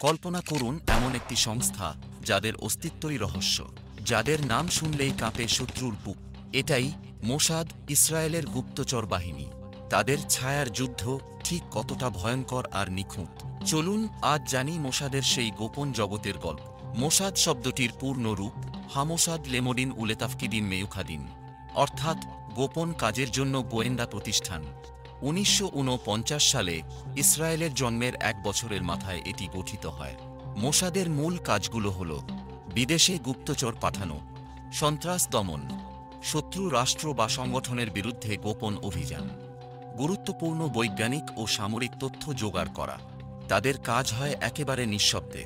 কল্পনা করুন এমন একটি সংস্থা যাদের অস্তিত্বই রহস্য, যাদের নাম শুনলেই কাঁপে শত্রুর বুক। এটাই মোসাদ, ইসরায়েলের গুপ্তচর বাহিনী। তাদের ছায়ার যুদ্ধ ঠিক কতটা ভয়ঙ্কর আর নিখুঁত, চলুন আজ জানি মোসাদের সেই গোপন জগতের গল্প। মোসাদ শব্দটির পূর্ণ রূপ হামোসাদ লেমোডিন উলেতাফকিদিন মেয়ুখাদিন, অর্থাৎ গোপন কাজের জন্য গোয়েন্দা প্রতিষ্ঠান। ১৯৪৯ সালে ইসরায়েলের জন্মের ১ বছরের মাথায় এটি গঠিত হয়। মোসাদের মূল কাজগুলো হল বিদেশে গুপ্তচর পাঠানো, সন্ত্রাস দমন, শত্রু রাষ্ট্র বা সংগঠনের বিরুদ্ধে গোপন অভিযান, গুরুত্বপূর্ণ বৈজ্ঞানিক ও সামরিক তথ্য জোগাড় করা। তাদের কাজ হয় একেবারে নিঃশব্দে।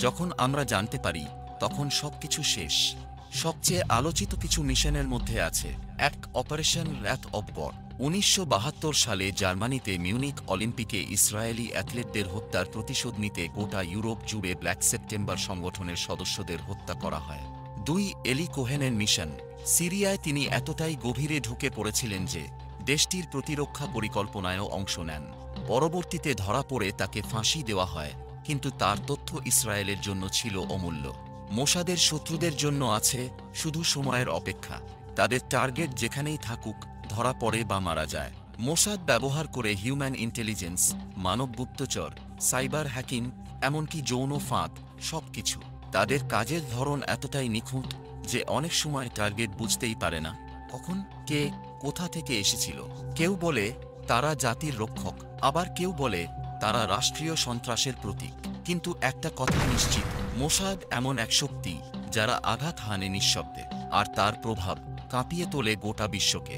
যখন আমরা জানতে পারি তখন সবকিছু শেষ। সবচেয়ে আলোচিত কিছু মিশনের মধ্যে আছে এক অপারেশন র্যাথ অব গড। ১৯৭২ সালে জার্মানিতে মিউনিক অলিম্পিকে ইসরায়েলি অ্যাথলেটদের হত্যার প্রতিশোধ নিতে গোটা ইউরোপ জুড়ে ব্ল্যাক সেপ্টেম্বর সংগঠনের সদস্যদের হত্যা করা হয়। ২ এলি কোহেনের মিশন। সিরিয়ায় তিনি এতটাই গভীরে ঢুকে পড়েছিলেন যে দেশটির প্রতিরক্ষা পরিকল্পনায়ও অংশ নেন। পরবর্তীতে ধরা পড়ে তাকে ফাঁসি দেওয়া হয়, কিন্তু তার তথ্য ইসরায়েলের জন্য ছিল অমূল্য। মোসাদের শত্রুদের জন্য আছে শুধু সময়ের অপেক্ষা। তাদের টার্গেট যেখানেই থাকুক ধরা পড়ে বা মারা যায়। মোসাদ ব্যবহার করে হিউম্যান ইন্টেলিজেন্স, মানব গুপ্তচর, সাইবার হ্যাকিং, এমনকি যৌন ফাঁদ, সবকিছু। তাদের কাজের ধরন এতটাই নিখুঁত যে অনেক সময় টার্গেট বুঝতেই পারে না কখন কে কোথা থেকে এসেছিল। কেউ বলে তারা জাতির রক্ষক, আবার কেউ বলে তারা রাষ্ট্রীয় সন্ত্রাসের প্রতীক। কিন্তু একটা কথা নিশ্চিত, মোসাদ এমন এক শক্তি যারা আঘাত হানে নিঃশব্দে, আর তার প্রভাব কাঁপিয়ে তোলে গোটা বিশ্বকে।